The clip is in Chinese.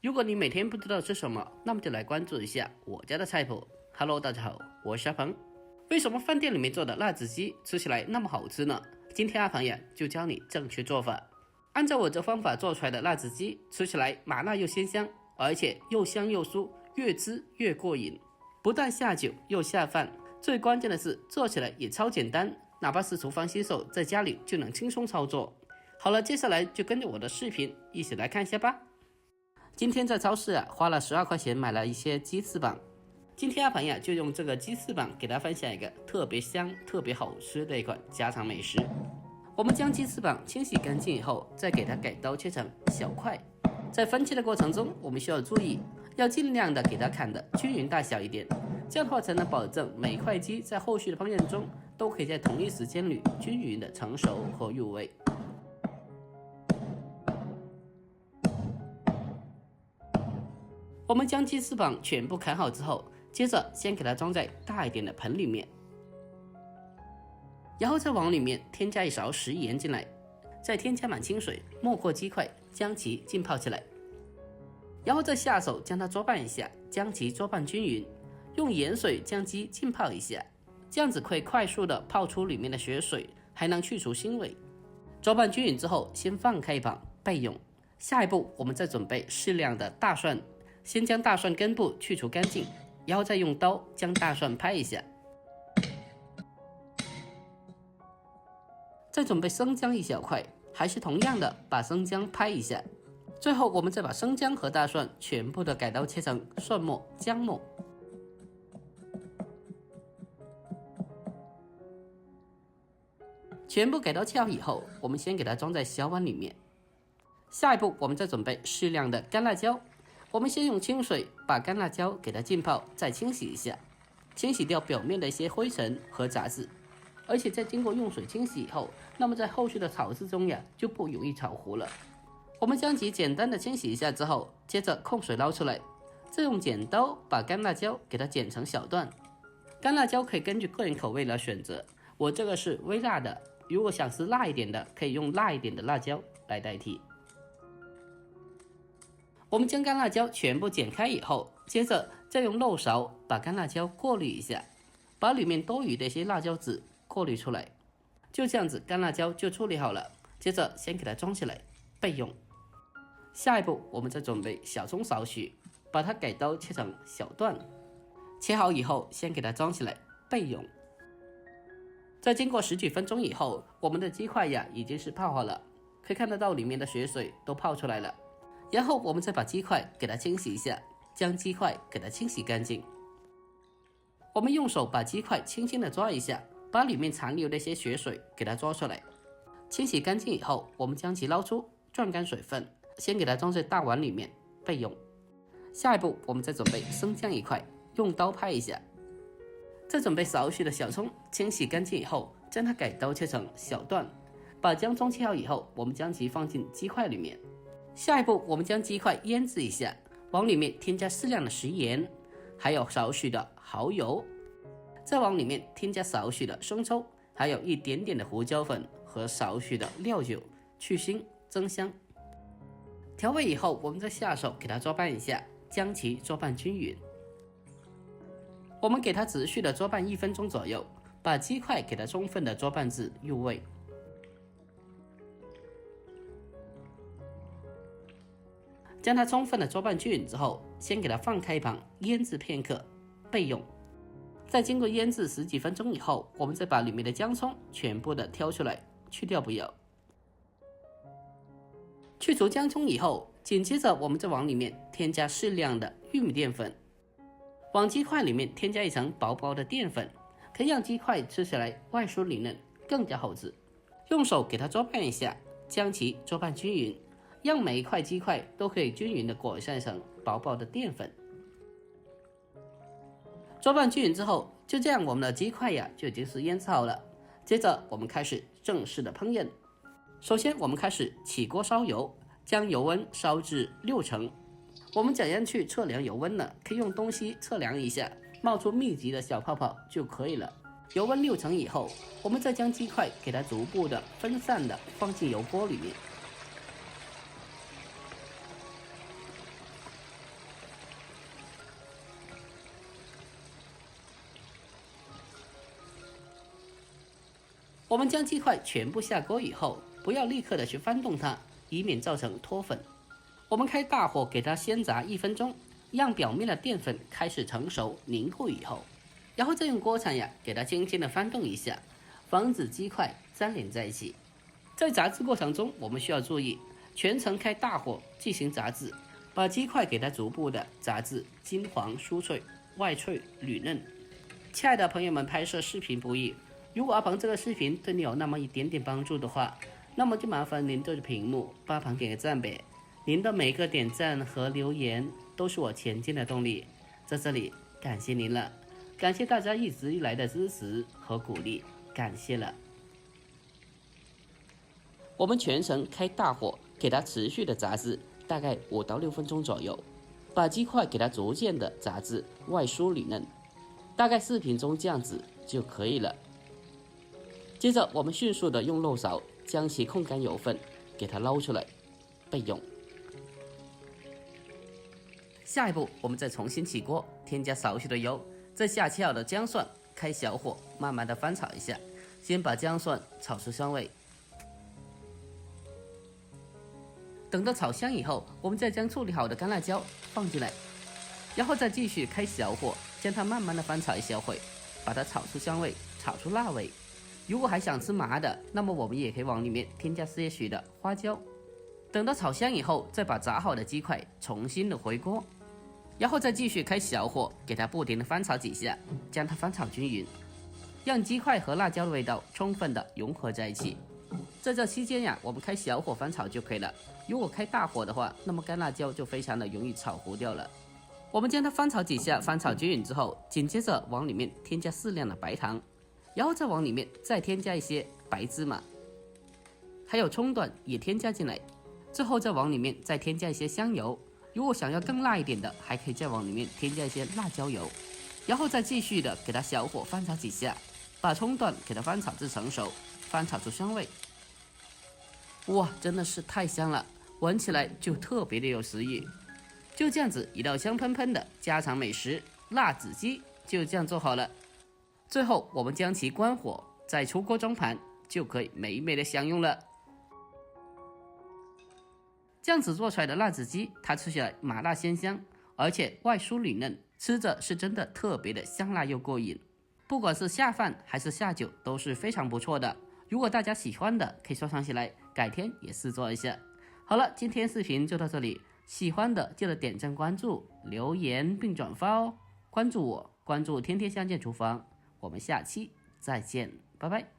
如果你每天不知道吃什么，那么就来关注一下我家的菜谱。Hello， 大家好，我是阿鹏。为什么饭店里面做的辣子鸡吃起来那么好吃呢？今天阿鹏呀就教你正确做法。按照我这方法做出来的辣子鸡，吃起来麻辣又鲜香，而且又香又酥，越吃越过瘾，不但下酒又下饭。最关键的是做起来也超简单，哪怕是厨房新手，在家里就能轻松操作。好了，接下来就跟着我的视频一起来看一下吧。今天在超市花了12块钱买了一些鸡翅膀。今天阿鹏就用这个鸡翅膀给大家分享一个特别香、特别好吃的一款家常美食。我们将鸡翅膀清洗干净以后，再给它改刀切成小块。在分切的过程中，我们需要注意，要尽量的给它砍的均匀大小一点，这样的话才能保证每一块鸡在后续的烹饪中都可以在同一时间里均匀的成熟和入味。我们将鸡翅膀全部砍好之后，接着先给它装在大一点的盆里面，然后再往里面添加一勺食盐进来，再添加满清水，没过鸡块，将其浸泡起来，然后再下手将它捉拌一下，将其捉拌均匀，用盐水将鸡浸泡一下，这样子可以快速的泡出里面的血水，还能去除腥味。捉拌均匀之后，先放开一旁备用。下一步我们再准备适量的大蒜，先将大蒜根部去除干净，然后再用刀将大蒜拍一下。再准备生姜一小块，还是同样的把生姜拍一下。最后我们再把生姜和大蒜全部的改刀切成蒜末、姜末。全部改刀切好以后，我们先给它装在小碗里面。下一步我们再准备适量的干辣椒。我们先用清水把干辣椒给它浸泡，再清洗一下，清洗掉表面的一些灰尘和杂质，而且在经过用水清洗以后，那么在后续的炒制中就不容易炒糊了。我们将其简单的清洗一下之后，接着控水捞出来，再用剪刀把干辣椒给它剪成小段。干辣椒可以根据个人口味来选择，我这个是微辣的，如果想吃辣一点的，可以用辣一点的辣椒来代替。我们将干辣椒全部剪开以后，接着再用漏勺把干辣椒过滤一下，把里面多余的一些辣椒籽过滤出来。就这样子，干辣椒就处理好了。接着先给它装起来备用。下一步我们再准备小葱少许，把它改刀切成小段，切好以后先给它装起来备用。在经过10几分钟以后，我们的鸡块已经是泡好了，可以看得到里面的血水都泡出来了。然后我们再把鸡块给它清洗一下，将鸡块给它清洗干净。我们用手把鸡块轻轻的抓一下，把里面残留的一些血水给它抓出来。清洗干净以后，我们将其捞出，攥干水分，先给它装在大碗里面备用。下一步我们再准备生姜一块，用刀拍一下。再准备少许的小葱，清洗干净以后，将它改刀切成小段。把姜葱切好以后，我们将其放进鸡块里面。下一步我们将鸡块腌制一下，往里面添加适量的食盐，还有少许的蚝油，再往里面添加少许的生抽，还有一点点的胡椒粉和少许的料酒，去腥增香。调味以后，我们再下手给它捉拌一下，将其捉拌均匀。我们给它持续的捉拌1分钟左右，把鸡块给它充分的捉拌至入味。将它充分的捉拌均匀之后，先给它放开一旁腌制片刻备用。在经过腌制10几分钟以后，我们再把里面的姜葱全部的挑出来，去掉不要。去除姜葱以后，紧接着我们再往里面添加适量的玉米淀粉，往鸡块里面添加一层薄薄的淀粉，可以让鸡块吃起来外酥里嫩，更加好吃。用手给它捉拌一下，将其捉拌均匀，让每一块鸡块都可以均匀的裹上一层薄薄的淀粉。捉拌均匀之后，就这样我们的鸡块就已经是腌制好了。接着我们开始正式的烹饪。首先我们开始起锅烧油，将油温烧至6成。我们怎样去测量油温呢？可以用东西测量一下，冒出密集的小泡泡就可以了。油温6成以后，我们再将鸡块给它逐步的分散的放进油锅里面。我们将鸡块全部下锅以后，不要立刻的去翻动它，以免造成脱粉。我们开大火给它先炸1分钟，让表面的淀粉开始成熟凝固以后，然后再用锅铲呀给它轻轻的翻动一下，防止鸡块粘连在一起。在炸制过程中，我们需要注意全程开大火进行炸制，把鸡块给它逐步的炸至金黄酥脆，外脆里嫩。亲爱的朋友们，拍摄视频不易，如果阿鹏这个视频对你有那么一点点帮助的话，那么就麻烦您对着屏幕帮阿鹏点个赞呗。您的每个点赞和留言都是我前进的动力，在这里感谢您了，感谢大家一直以来的支持和鼓励，感谢了。我们全程开大火给它持续的炸制，大概5到6分钟左右，把鸡块给它逐渐的炸至外酥里嫩，大概视频中这样子就可以了。接着我们迅速的用肉勺将其控干油分给它捞出来备用。下一步我们再重新起锅，添加少许的油，再下切好的姜蒜，开小火慢慢的翻炒一下，先把姜蒜炒出香味。等到炒香以后，我们再将处理好的干辣椒放进来，然后再继续开小火将它慢慢的翻炒一小会，把它炒出香味，炒出辣味。如果还想吃麻的，那么我们也可以往里面添加些许的花椒。等到炒香以后，再把炸好的鸡块重新的回锅，然后再继续开小火给它不停的翻炒几下，将它翻炒均匀，让鸡块和辣椒的味道充分的融合在一起。在这期间呀，我们开小火翻炒就可以了。如果开大火的话，那么干辣椒就非常的容易炒糊掉了。我们将它翻炒几下，翻炒均匀之后，紧接着往里面添加适量的白糖，然后再往里面再添加一些白芝麻，还有葱段也添加进来，最后再往里面再添加一些香油。如果想要更辣一点的，还可以再往里面添加一些辣椒油，然后再继续的给它小火翻炒几下，把葱段给它翻炒至成熟，翻炒出香味。哇，真的是太香了，闻起来就特别的有食欲。就这样子，一道香喷喷的家常美食辣子鸡就这样做好了。最后我们将其关火，再出锅装盘，就可以美美的享用了。这样子做出来的辣子鸡，它吃起来麻辣鲜香，而且外酥里嫩，吃着是真的特别的香辣又过瘾。不管是下饭还是下酒都是非常不错的。如果大家喜欢的，可以收藏起来，改天也试做一下。好了，今天视频就到这里，喜欢的记得点赞、关注、留言并转发哦。关注我，关注天天相见厨房，我们下期再见，拜拜。